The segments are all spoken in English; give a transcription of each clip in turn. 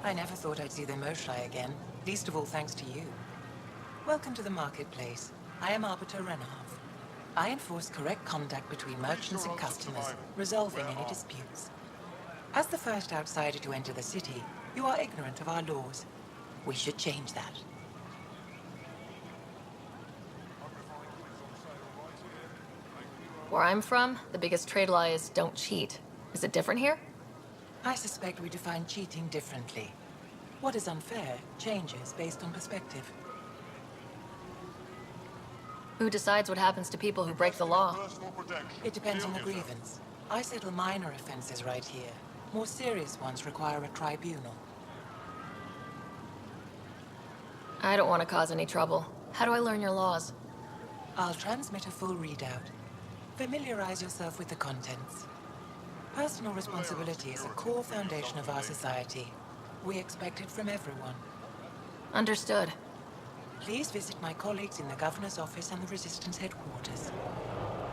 I never thought I'd see the Moshlai again, least of all thanks to you. Welcome to the marketplace. I am Arbiter Renharth. I enforce correct conduct between merchants and customers, resolving any disputes. As the first outsider to enter the city, you are ignorant of our laws. We should change that. Where I'm from, the biggest trade law is don't cheat. Is it different here? I suspect we define cheating differently. What is unfair changes based on perspective. Who decides what happens to people who break the law? It depends on the grievance. I settle minor offenses right here. More serious ones require a tribunal. I don't want to cause any trouble. How do I learn your laws? I'll transmit a full readout. Familiarize yourself with the contents. Personal responsibility is a core foundation of our society. We expect it from everyone. Understood. Please visit my colleagues in the Governor's office and the Resistance headquarters.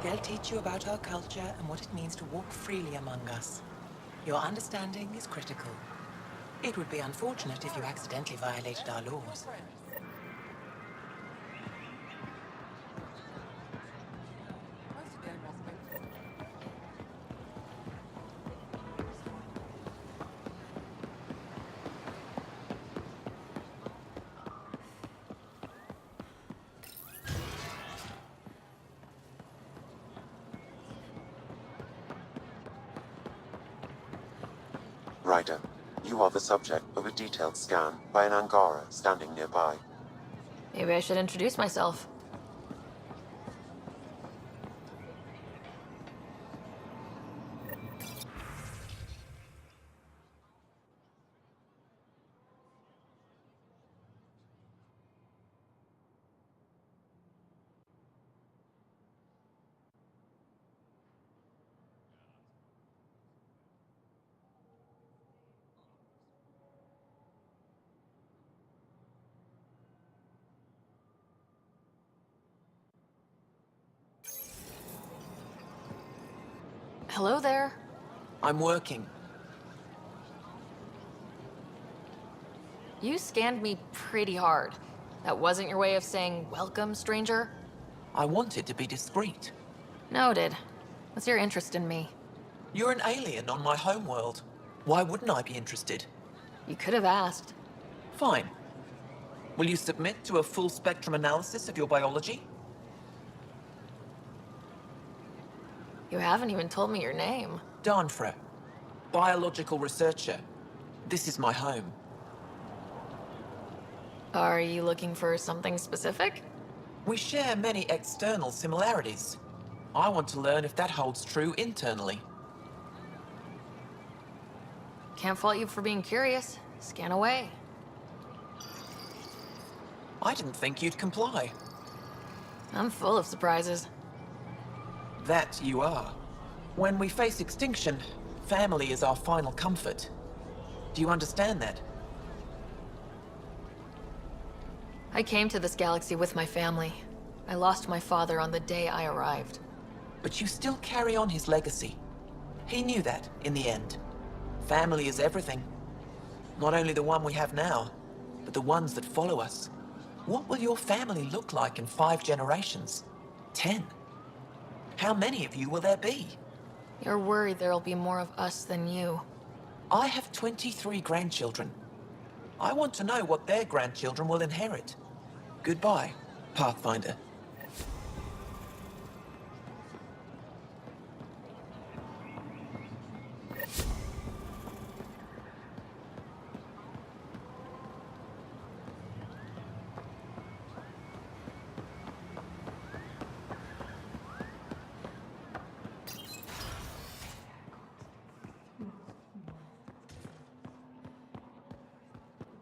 They'll teach you about our culture and what it means to walk freely among us. Your understanding is critical. It would be unfortunate if you accidentally violated our laws. Ryder, you are the subject of a detailed scan by an Angara standing nearby. Maybe I should introduce myself. Hello there. I'm working. You scanned me pretty hard. That wasn't your way of saying, welcome, stranger? I wanted to be discreet. Noted. What's your interest in me? You're an alien on my homeworld. Why wouldn't I be interested? You could have asked. Fine. Will you submit to a full spectrum analysis of your biology? You haven't even told me your name. Darnfra. Biological researcher. This is my home. Are you looking for something specific? We share many external similarities. I want to learn if that holds true internally. Can't fault you for being curious. Scan away. I didn't think you'd comply. I'm full of surprises. That you are. When we face extinction, family is our final comfort. Do you understand that? I came to this galaxy with my family. I lost my father on the day I arrived. But you still carry on his legacy. He knew that, in the end. Family is everything. Not only the one we have now, but the ones that follow us. What will your family look like in 5 generations? 10? How many of you will there be? You're worried there'll be more of us than you. I have 23 grandchildren. I want to know what their grandchildren will inherit. Goodbye, Pathfinder.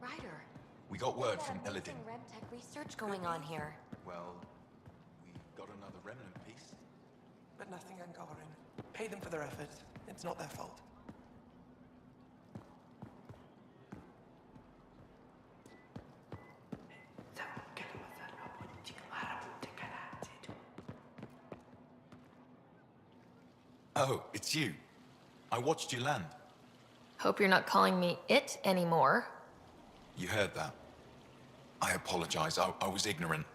Ryder, We got word from Elodin. Remtech research going on here. Well, we got another remnant piece. But nothing Angaran. Pay them for their efforts. It's not their fault. Oh, it's you. I watched you land. Hope you're not calling me it anymore. You heard that. I apologize. I was ignorant.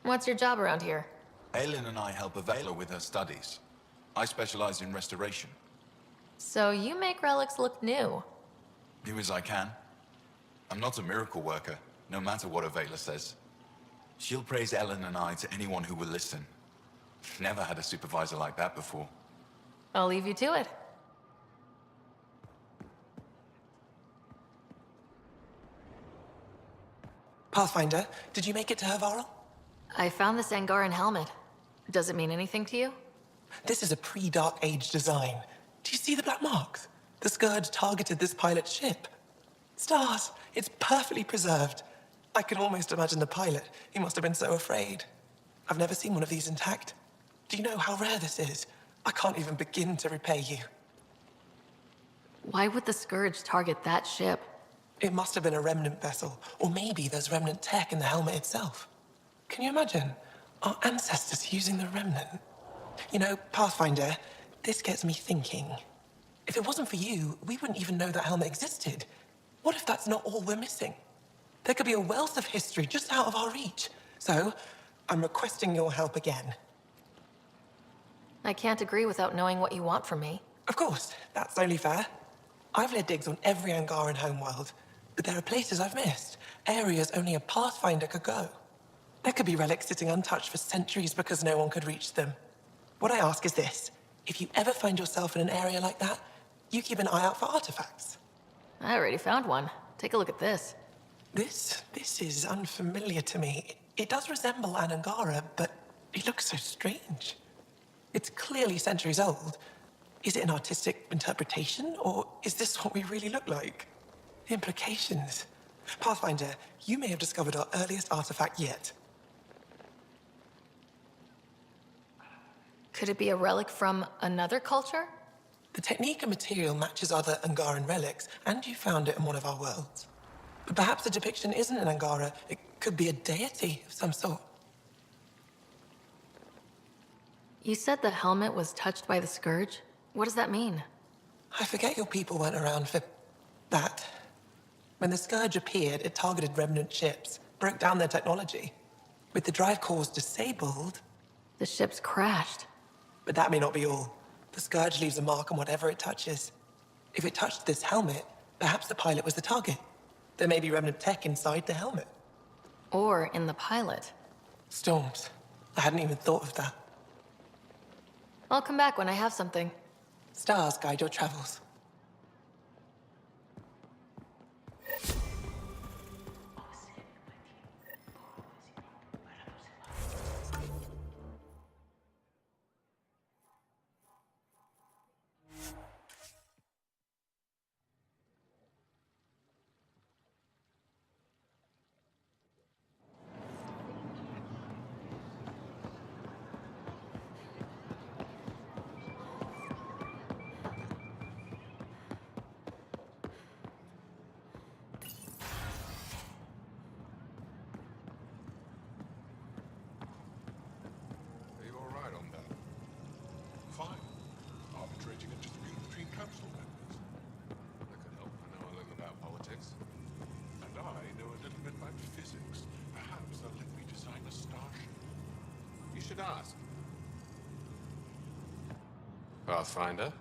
What's your job around here? Aylin and I help Avela with her studies. I specialize in restoration. So you make relics look new. Do as I can. I'm not a miracle worker, no matter what Avela says. She'll praise Ellen and I to anyone who will listen. Never had a supervisor like that before. I'll leave you to it. Pathfinder, did you make it to Hervarl? I found this Angaran helmet. Does it mean anything to you? This is a pre-Dark Age design. Do you see the black marks? The Scourge targeted this pilot's ship. Stars, it's perfectly preserved. I can almost imagine the pilot. He must have been so afraid. I've never seen one of these intact. Do you know how rare this is? I can't even begin to repay you. Why would the Scourge target that ship? It must have been a remnant vessel, or maybe there's remnant tech in the helmet itself. Can you imagine? Our ancestors using the remnant. You know, Pathfinder, this gets me thinking. If it wasn't for you, we wouldn't even know that helmet existed. What if that's not all we're missing? There could be a wealth of history just out of our reach. So, I'm requesting your help again. I can't agree without knowing what you want from me. Of course, that's only fair. I've led digs on every Angaran homeworld, but there are places I've missed, areas only a Pathfinder could go. There could be relics sitting untouched for centuries because no one could reach them. What I ask is this. if you ever find yourself in an area like that, you keep an eye out for artifacts. I already found one. Take a look at this. This is unfamiliar to me. It does resemble an Angara, but it looks so strange. It's clearly centuries old. Is it an artistic interpretation, or is this what we really look like? The implications. Pathfinder, you may have discovered our earliest artifact yet. Could it be a relic from another culture? The technique and material matches other Angaran relics, and you found it in one of our worlds. But perhaps the depiction isn't an Angara. It could be a deity of some sort. You said the helmet was touched by the Scourge? What does that mean? I forget your people weren't around for that. When the Scourge appeared, it targeted remnant ships, broke down their technology. With the drive cores disabled... The ships crashed. But that may not be all. The Scourge leaves a mark on whatever it touches. If it touched this helmet, perhaps the pilot was the target. There may be remnant tech inside the helmet. Or in the pilot. Storms. I hadn't even thought of that. I'll come back when I have something. Stars guide your travels. Pathfinder,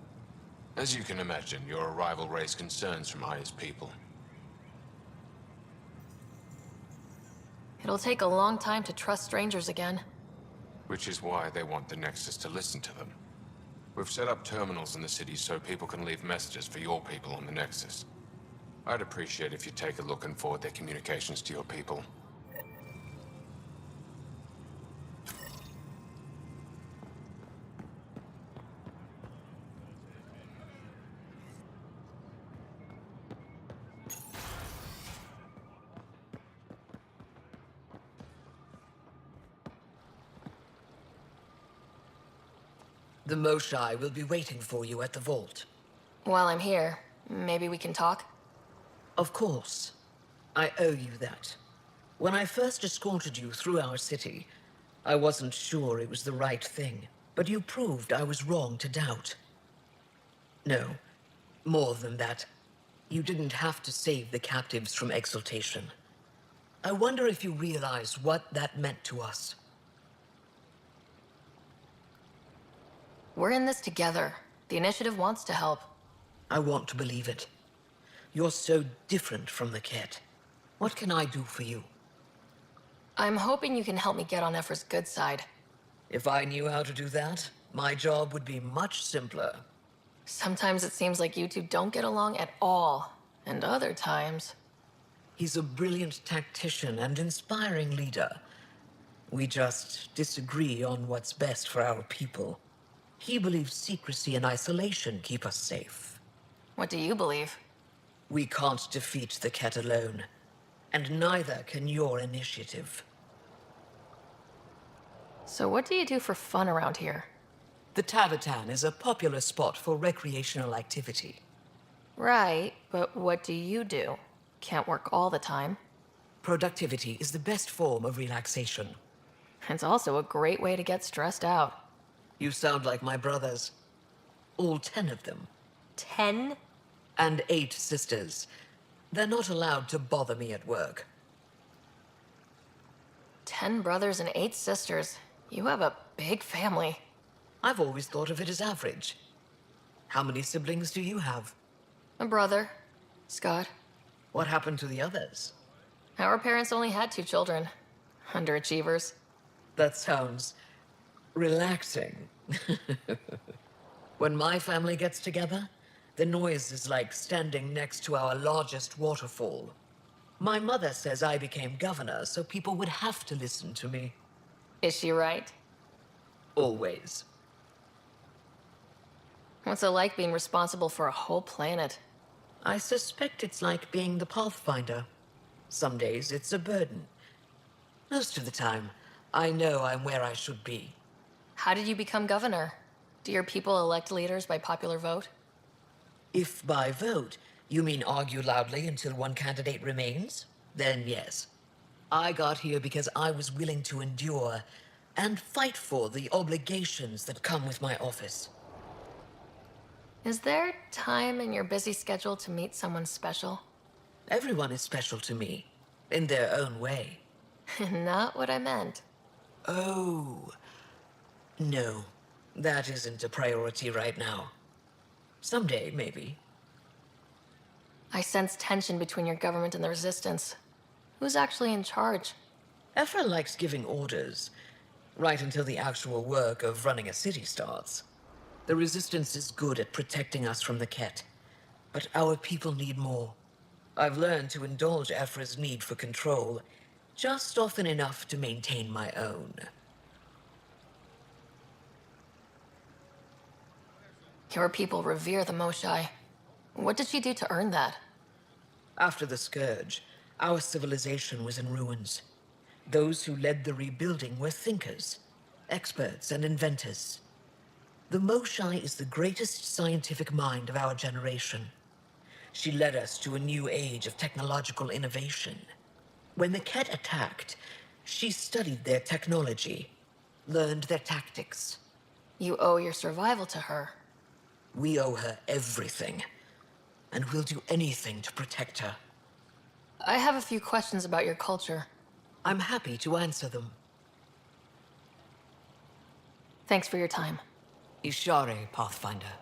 as you can imagine, your arrival raised concerns from Aya's people. It'll take a long time to trust strangers again. Which is why they want the Nexus to listen to them. We've set up terminals in the city so people can leave messages for your people on the Nexus. I'd appreciate if you take a look and forward their communications to your people. The Moshai will be waiting for you at the vault. While I'm here, maybe we can talk? Of course. I owe you that. When I first escorted you through our city, I wasn't sure it was the right thing, but you proved I was wrong to doubt. No, more than that. You didn't have to save the captives from exaltation. I wonder if you realize what that meant to us. We're in this together. The initiative wants to help. I want to believe it. You're so different from the Ket. What can I do for you? I'm hoping you can help me get on Ephra's good side. If I knew how to do that, my job would be much simpler. Sometimes it seems like you two don't get along at all. And other times... He's a brilliant tactician and inspiring leader. We just disagree on what's best for our people. He believes secrecy and isolation keep us safe. What do you believe? We can't defeat the Ket alone, and neither can your initiative. So what do you do for fun around here? The Tavatan is a popular spot for recreational activity. Right, but what do you do? Can't work all the time. Productivity is the best form of relaxation. It's also a great way to get stressed out. You sound like my brothers. All 10 of them. 10? And 8 sisters. They're not allowed to bother me at work. 10 brothers and 8 sisters. You have a big family. I've always thought of it as average. How many siblings do you have? A brother, Scott. What happened to the others? Our parents only had 2 children. Underachievers. That sounds relaxing. When my family gets together, the noise is like standing next to our largest waterfall. My mother says I became governor so people would have to listen to me. Is she right? Always. What's it like being responsible for a whole planet? I suspect it's like being the Pathfinder. Some days it's a burden. Most of the time, I know I'm where I should be. How did you become governor? Do your people elect leaders by popular vote? If by vote you mean argue loudly until one candidate remains, then yes. I got here because I was willing to endure and fight for the obligations that come with my office. Is there time in your busy schedule to meet someone special? Everyone is special to me, in their own way. Not what I meant. Oh, no, that isn't a priority right now. Someday, maybe. I sense tension between your government and the Resistance. Who's actually in charge? Ephra likes giving orders, right until the actual work of running a city starts. The Resistance is good at protecting us from the Ket, but our people need more. I've learned to indulge Ephra's need for control, just often enough to maintain my own. Your people revere the Moshai. What did she do to earn that? After the Scourge, our civilization was in ruins. Those who led the rebuilding were thinkers, experts, and inventors. The Moshai is the greatest scientific mind of our generation. She led us to a new age of technological innovation. When the Ket attacked, she studied their technology, learned their tactics. You owe your survival to her. We owe her everything, and we'll do anything to protect her. I have a few questions about your culture. I'm happy to answer them. Thanks for your time. Ishare, Pathfinder.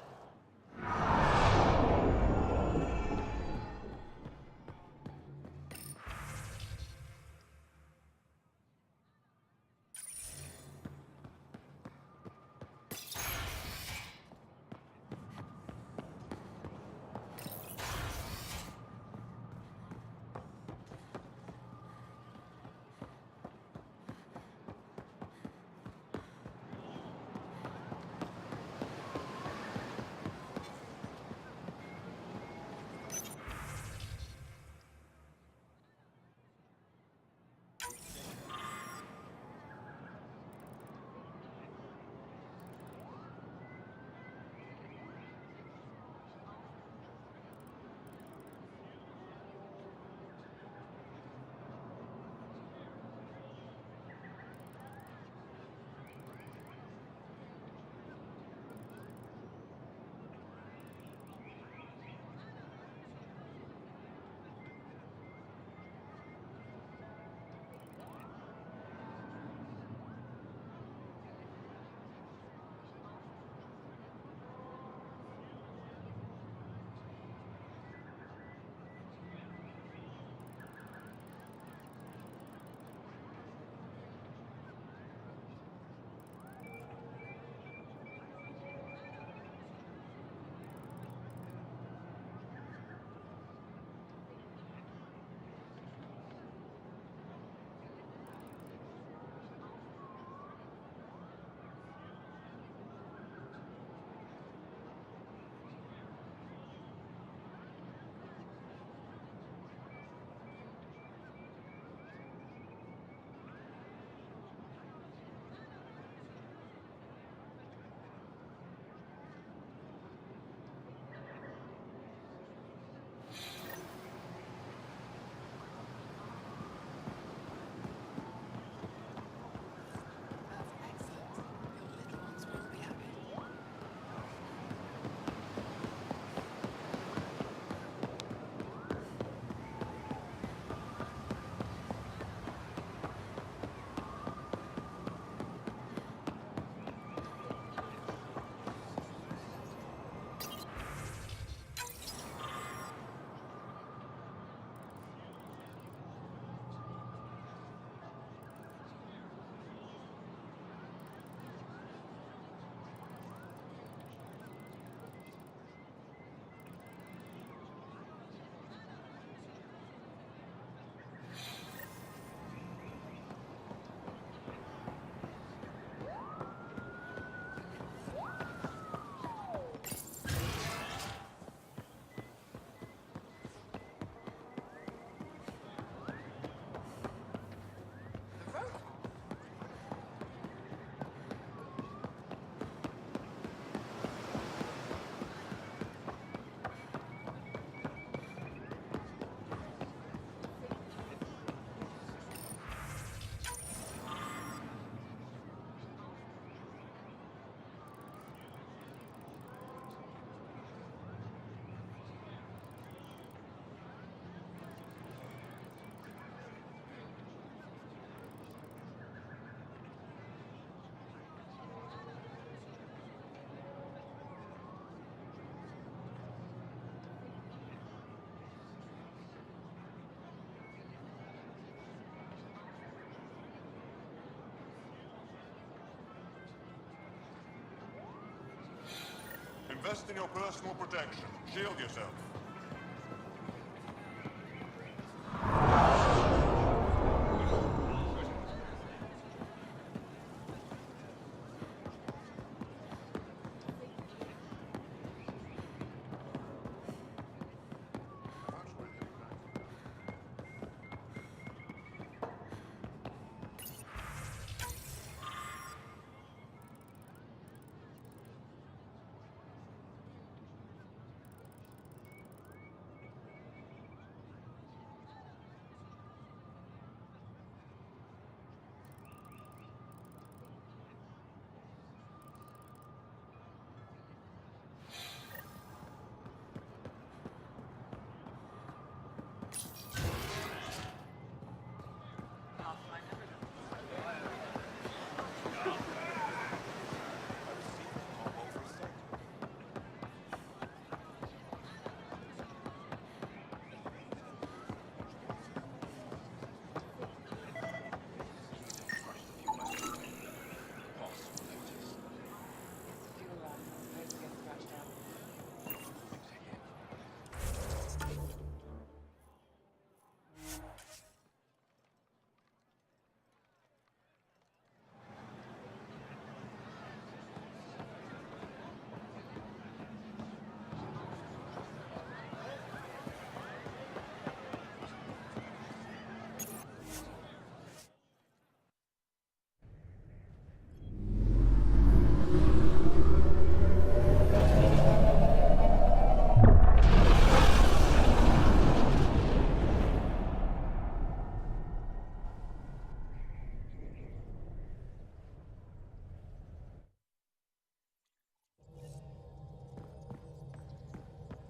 Invest in your personal protection. Shield yourself.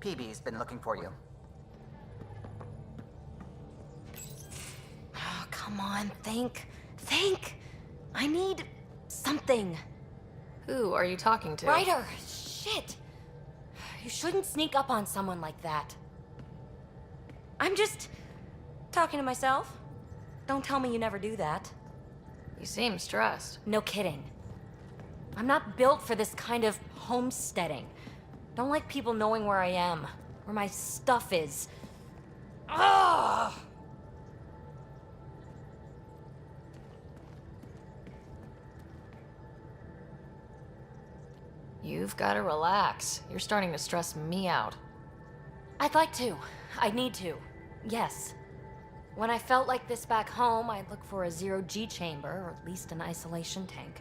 PB's been looking for you. Oh, come on, think. Think! I need something. Who are you talking to? Ryder! Shit! You shouldn't sneak up on someone like that. I'm just talking to myself. Don't tell me you never do that. You seem stressed. No kidding. I'm not built for this kind of homesteading. Don't like people knowing where I am, where my stuff is. Ugh! You've got to relax. You're starting to stress me out. I'd like to. I need to. Yes. When I felt like this back home, I'd look for a zero-G chamber, or at least an isolation tank.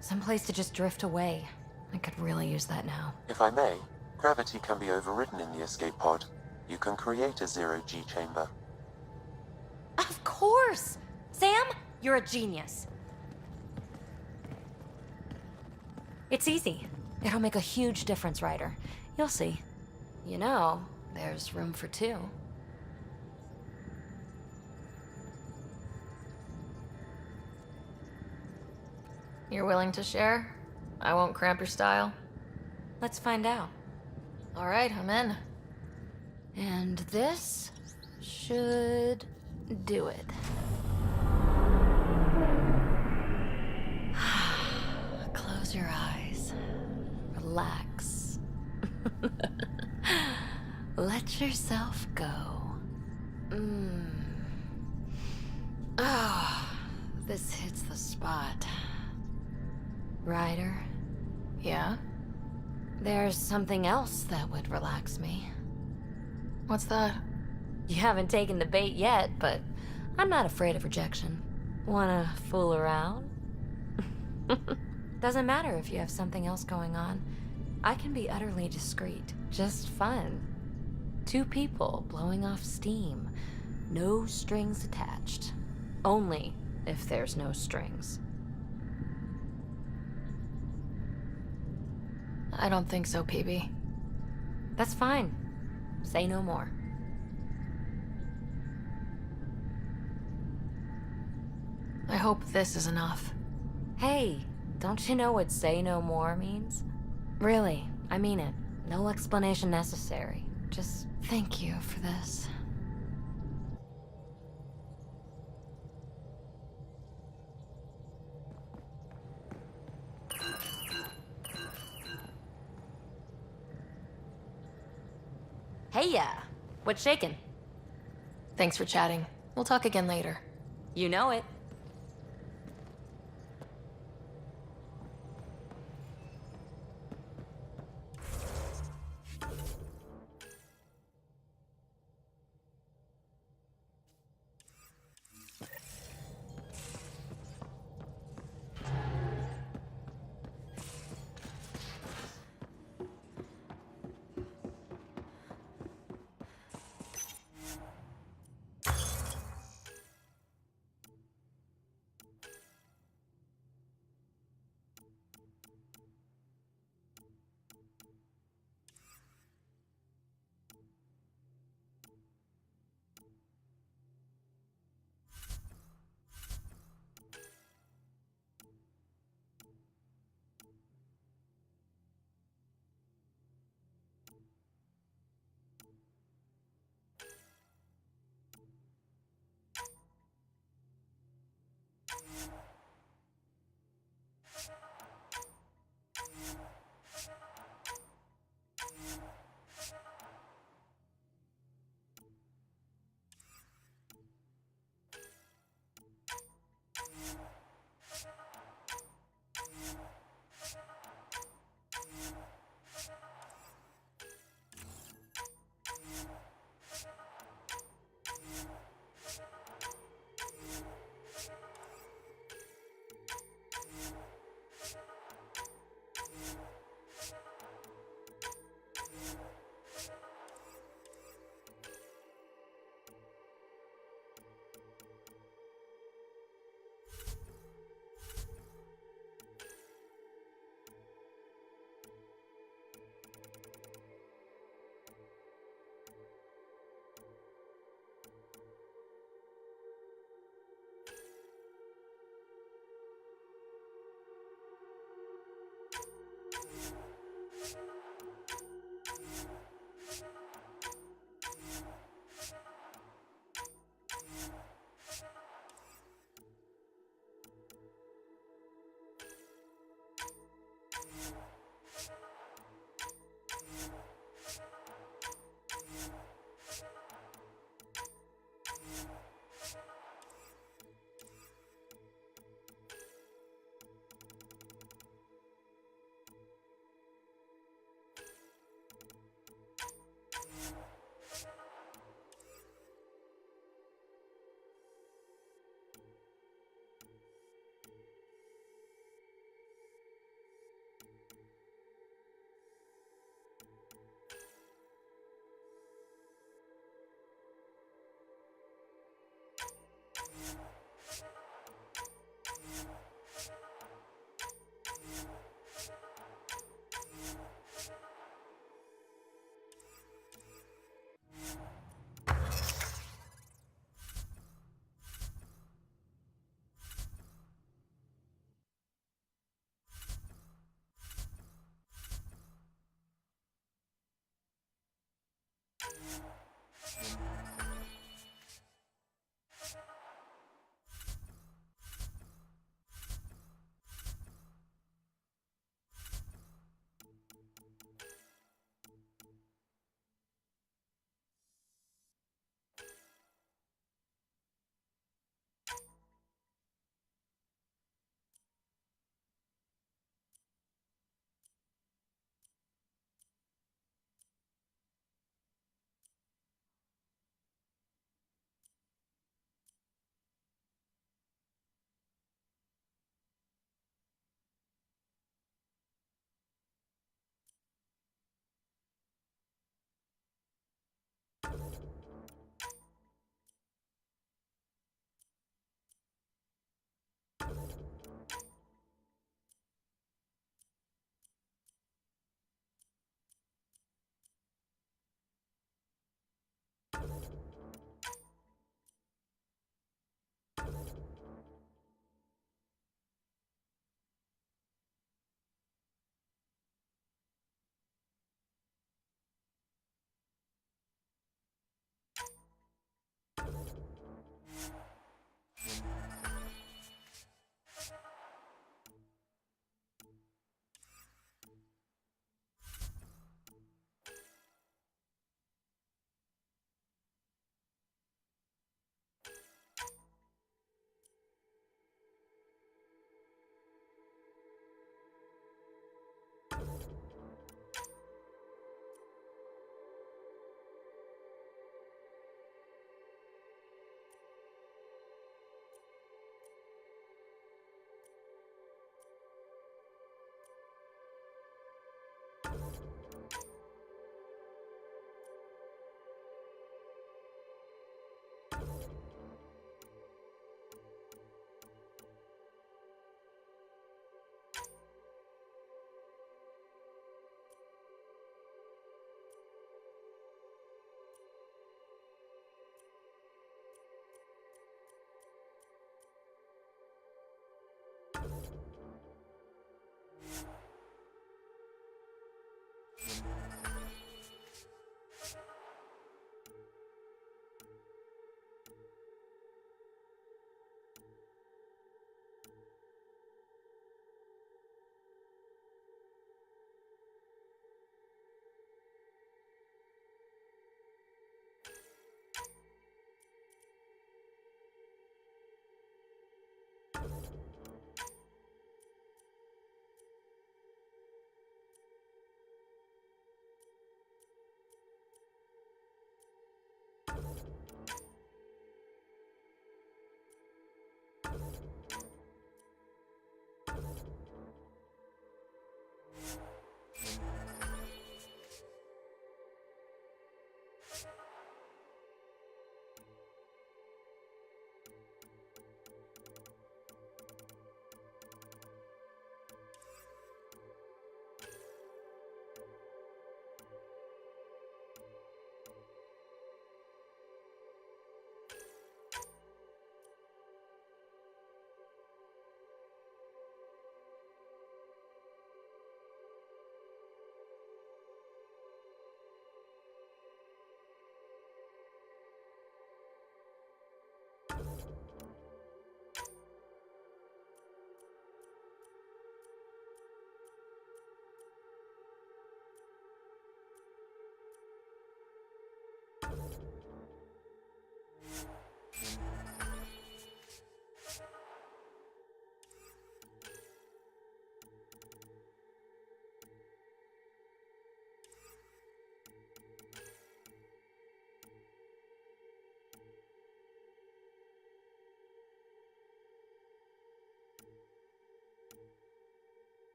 Someplace to just drift away. I could really use that now. If I may, gravity can be overridden in the escape pod. You can create a zero-G chamber. Of course! Sam, you're a genius. It's easy. It'll make a huge difference, Ryder. You'll see. You know, there's room for two. You're willing to share? I won't cramp your style. Let's find out. All right, I'm in. And this should do it. Close your eyes. Relax. Let yourself go. Ah, this hits the spot. Ryder? Yeah? There's something else that would relax me. What's that? You haven't taken the bait yet, but I'm not afraid of rejection. Wanna fool around? Doesn't matter if you have something else going on. I can be utterly discreet. Just fun. Two people blowing off steam. No strings attached. Only if there's no strings. I don't think so, PB. That's fine. Say no more. I hope this is enough. Hey, don't you know what say no more means? Really, I mean it. No explanation necessary. Just Thank you for this. Hey, what's shaking? Thanks for chatting. We'll talk again later. You know it.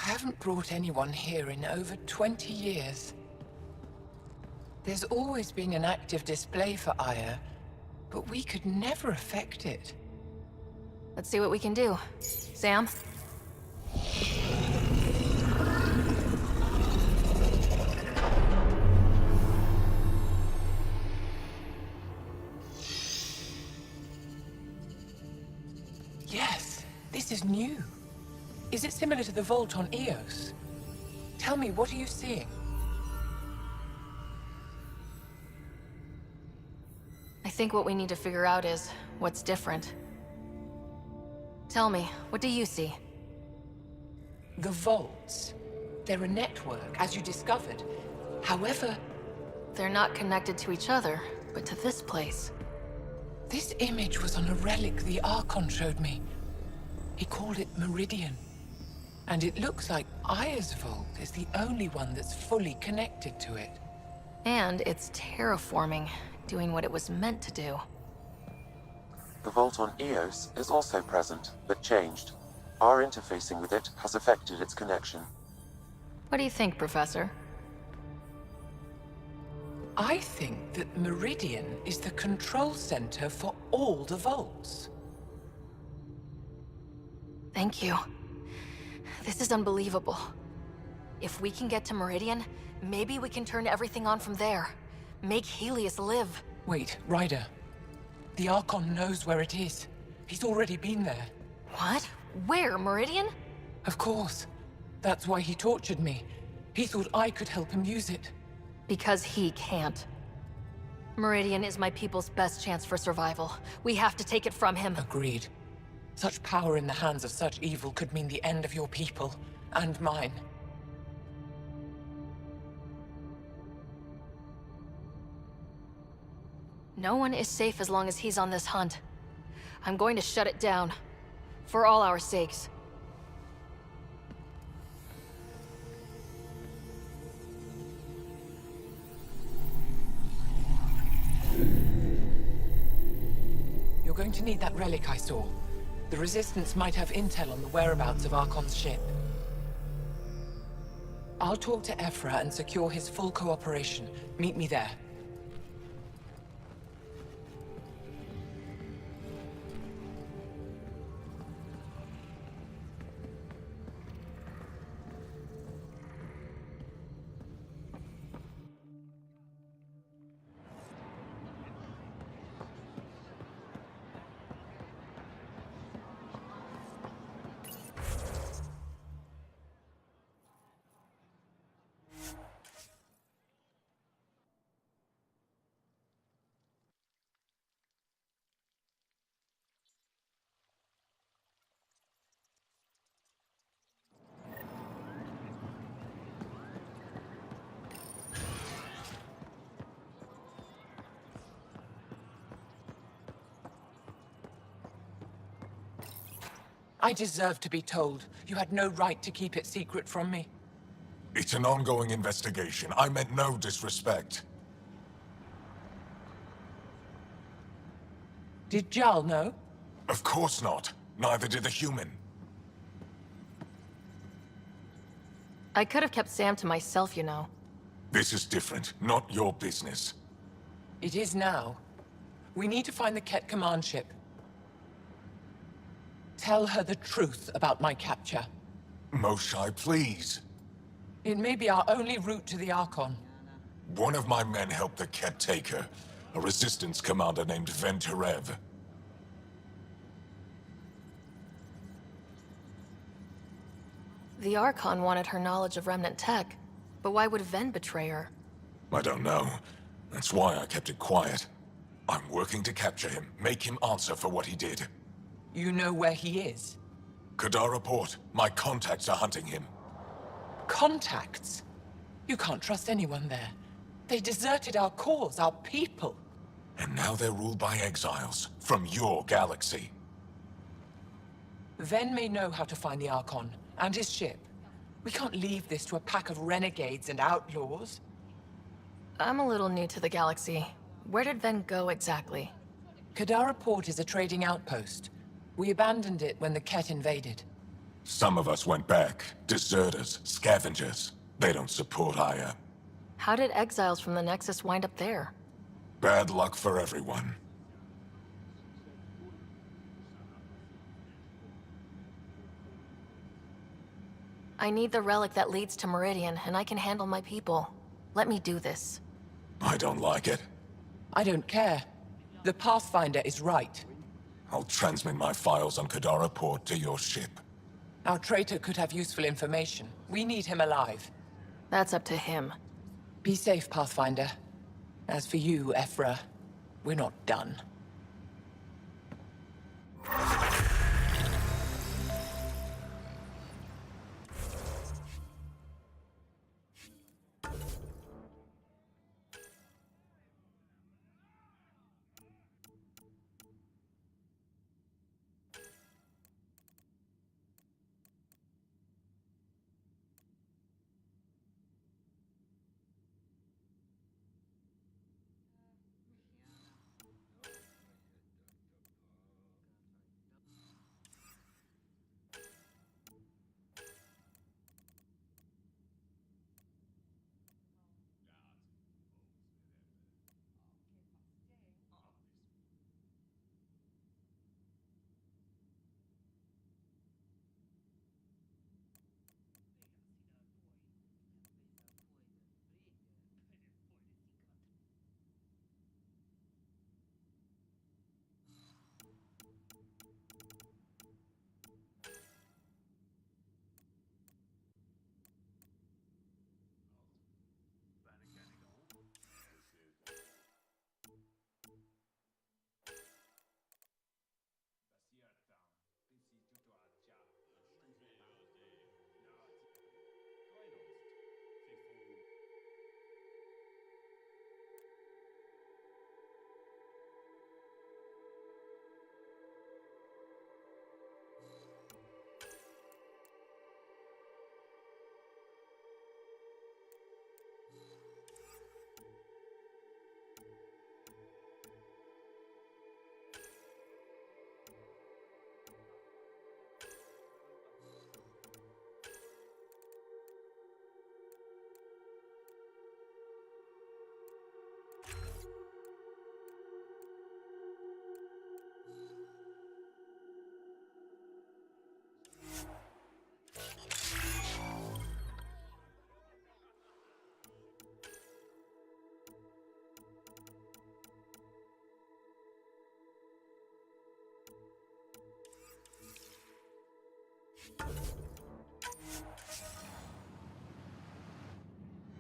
I haven't brought anyone here in over 20 years. There's always been an active display for Aya, but we could never affect it. Let's see what we can do. Sam? Yes, this is new. Is it similar to the vault on Eos? Tell me, what are you seeing? I think what we need to figure out is what's different. Tell me, what do you see? The vaults. They're a network, as you discovered. However, They're not connected to each other, but to this place. this image was on a relic the Archon showed me. He called it Meridian. And it looks like Aya's vault is the only one that's fully connected to it. And it's terraforming, doing what it was meant to do. The vault on Eos is also present, but changed. Our interfacing with it has affected its connection. What do you think, Professor? I think that Meridian is the control center for all the vaults. Thank you. This is unbelievable. If we can get to Meridian, maybe we can turn everything on from there. Make Helios live. Wait, Ryder. The Archon knows where it is. He's already been there. What? Where? Meridian? Of course. That's why he tortured me. He thought I could help him use it. Because he can't. Meridian is my people's best chance for survival. We have to take it from him. Agreed. Such power in the hands of such evil could mean the end of your people, and mine. No one is safe as long as he's on this hunt. I'm going to shut it down. For all our sakes. You're going to need that relic I saw. The Resistance might have intel on the whereabouts of Archon's ship. I'll talk to Ephra and secure his full cooperation. Meet me there. I deserve to be told. You had no right to keep it secret from me. It's an ongoing investigation. I meant no disrespect. Did Jal know? Of course not. Neither did the human. I could have kept Sam to myself, you know. This is different. Not your business. It is now. We need to find the Ket command ship. Tell her the truth about my capture. Moshai, please. It may be our only route to the Archon. One of my men helped the Ket take her. A resistance commander named Venturev. The Archon wanted her knowledge of Remnant tech, but why would Ven betray her? I don't know. That's why I kept it quiet. I'm working to capture him, make him answer for what he did. You know where he is? Kadar Port. My contacts are hunting him. Contacts? You can't trust anyone there. They deserted our cause, our people. And now they're ruled by exiles from your galaxy. Ven may know how to find the Archon and his ship. We can't leave this to a pack of renegades and outlaws. I'm a little new to the galaxy. Where did Ven go exactly? Kadar Port is a trading outpost. We abandoned it when the Ket invaded. Some of us went back. Deserters, scavengers. They don't support Aya. How did exiles from the Nexus wind up there? Bad luck for everyone. I need the relic that leads to Meridian, and I can handle my people. Let me do this. I don't like it. I don't care. The Pathfinder is right. I'll transmit my files on Kadara Port to your ship. Our traitor could have useful information. We need him alive. That's up to him. Be safe, Pathfinder. As for you, Ephra, we're not done.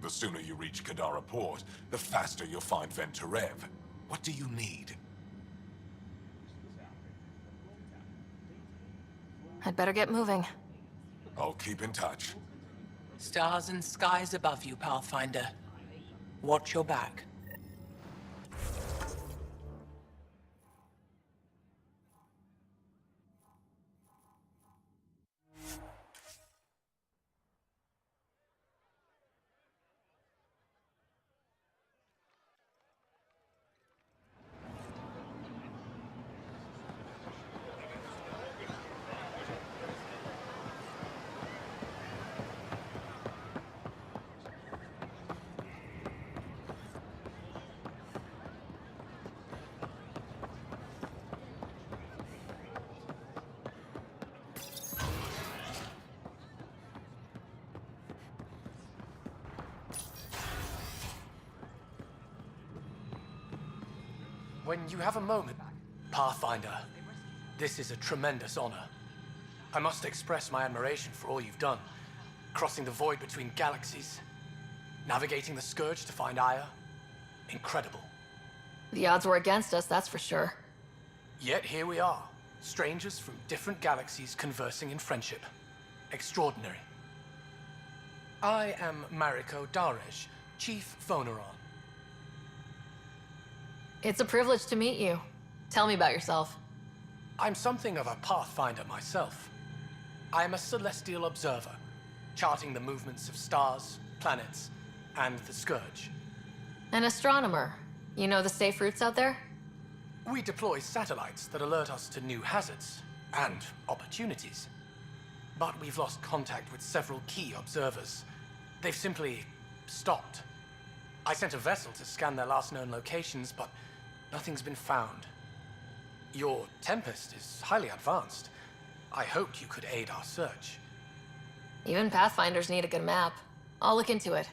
The sooner you reach Kadara Port, the faster you'll find Venturev. What do you need? I'd better get moving. I'll keep in touch. Stars and skies above you, Pathfinder. Watch your back. When you have a moment, Pathfinder, this is a tremendous honor. I must express my admiration for all you've done. Crossing the void between galaxies, navigating the Scourge to find Aya. Incredible. The odds were against us, that's for sure. Yet here we are, strangers from different galaxies conversing in friendship. Extraordinary. I am Mariko Darej, Chief Voneron. It's a privilege to meet you. Tell me about yourself. I'm something of a pathfinder myself. I am a celestial observer, charting the movements of stars, planets, and the Scourge. An astronomer. You know the safe routes out there? We deploy satellites that alert us to new hazards and opportunities. but we've lost contact with several key observers. They've simply stopped. I sent a vessel to scan their last known locations, but nothing's been found. Your Tempest is highly advanced. I hoped you could aid our search. Even Pathfinders need a good map. I'll look into it.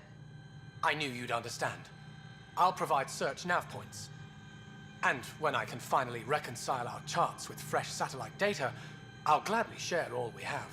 I knew you'd understand. I'll provide search nav points. And when I can finally reconcile our charts with fresh satellite data, I'll gladly share all we have.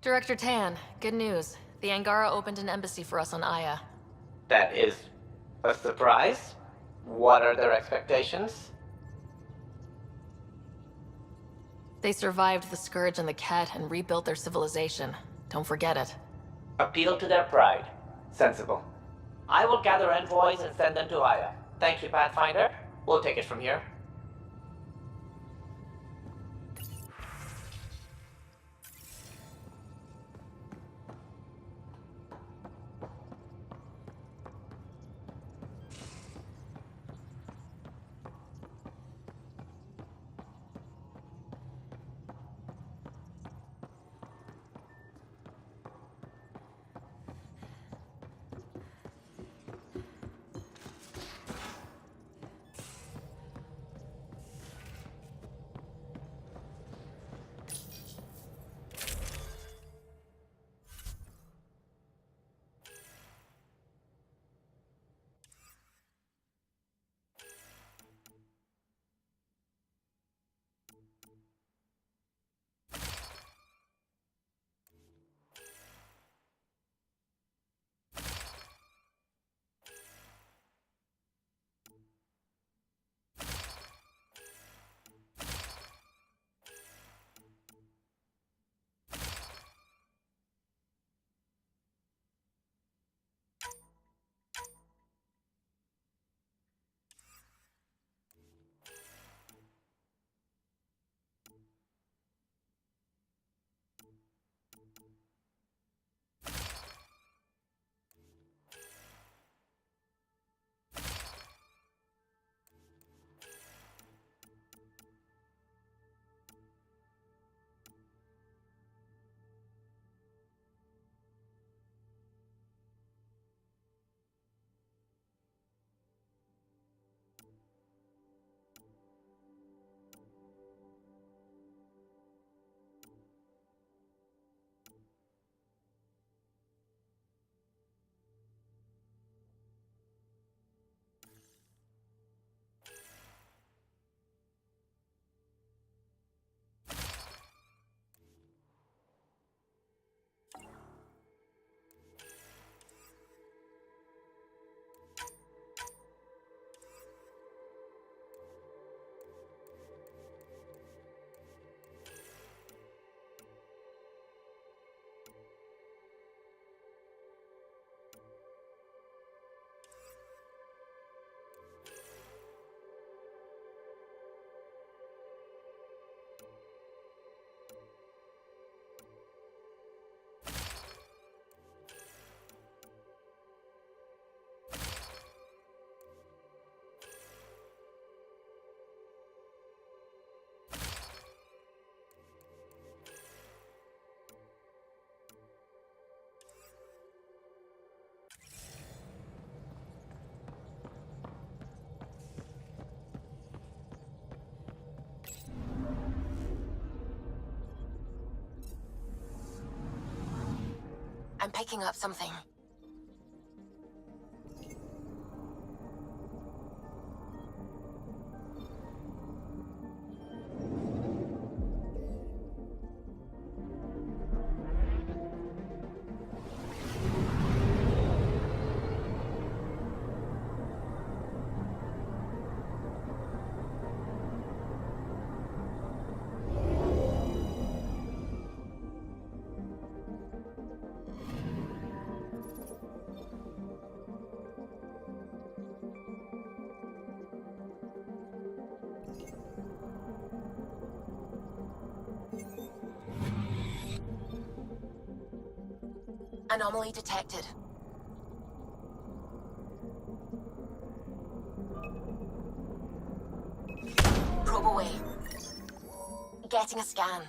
Director Tan, good news. The Angara opened an embassy for us on Aya. That is a surprise? What are their expectations? They survived the Scourge and the Ket and rebuilt their civilization. Don't forget it. Appeal to their pride. Sensible. I will gather envoys and send them to Aya. Thank you, Pathfinder. We'll take it from here. I'm picking up something. Anomaly detected. Probe away. Getting a scan.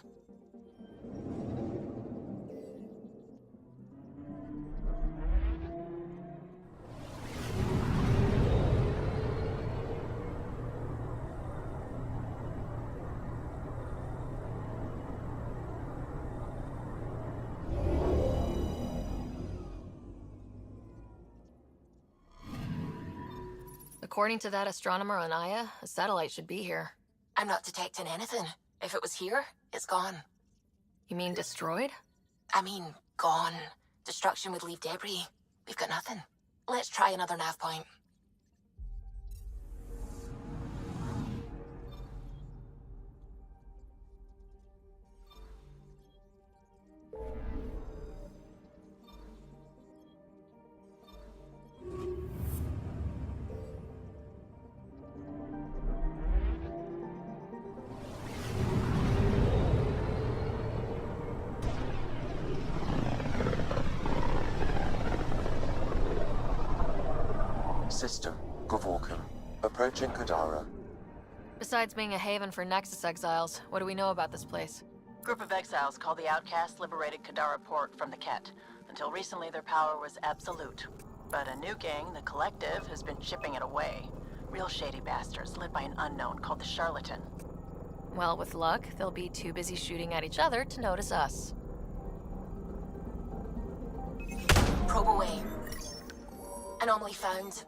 According to that astronomer on Aya, a satellite should be here. I'm not detecting anything. If it was here, it's gone. You mean destroyed? I mean, gone. Destruction would leave debris. We've got nothing. Let's try another nav point. System, Gavorkum. Approaching Kadara. Besides being a haven for Nexus exiles, what do we know about this place? Group of exiles called the Outcasts liberated Kadara Port from the Ket. Until recently, their power was absolute. But a new gang, the Collective, has been chipping it away. Real shady bastards, led by an unknown called the Charlatan. Well, with luck, they'll be too busy shooting at each other to notice us. Probe away. Anomaly found.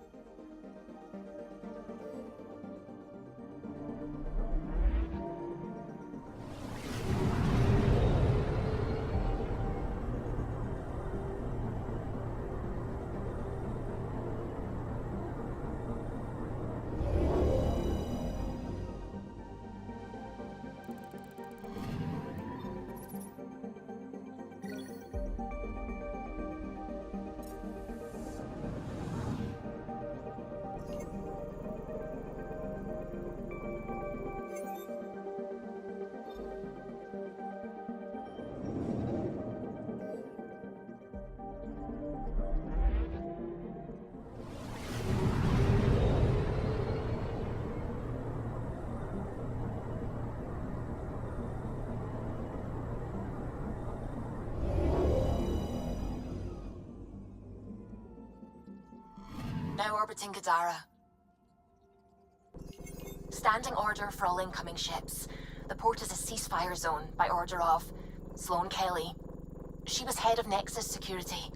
Now orbiting Kadara. Standing order for all incoming ships. The port is a ceasefire zone by order of Sloane Kelly. She was head of Nexus security.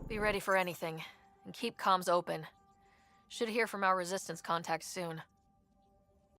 Be ready for anything, and keep comms open. Should hear from our resistance contacts soon.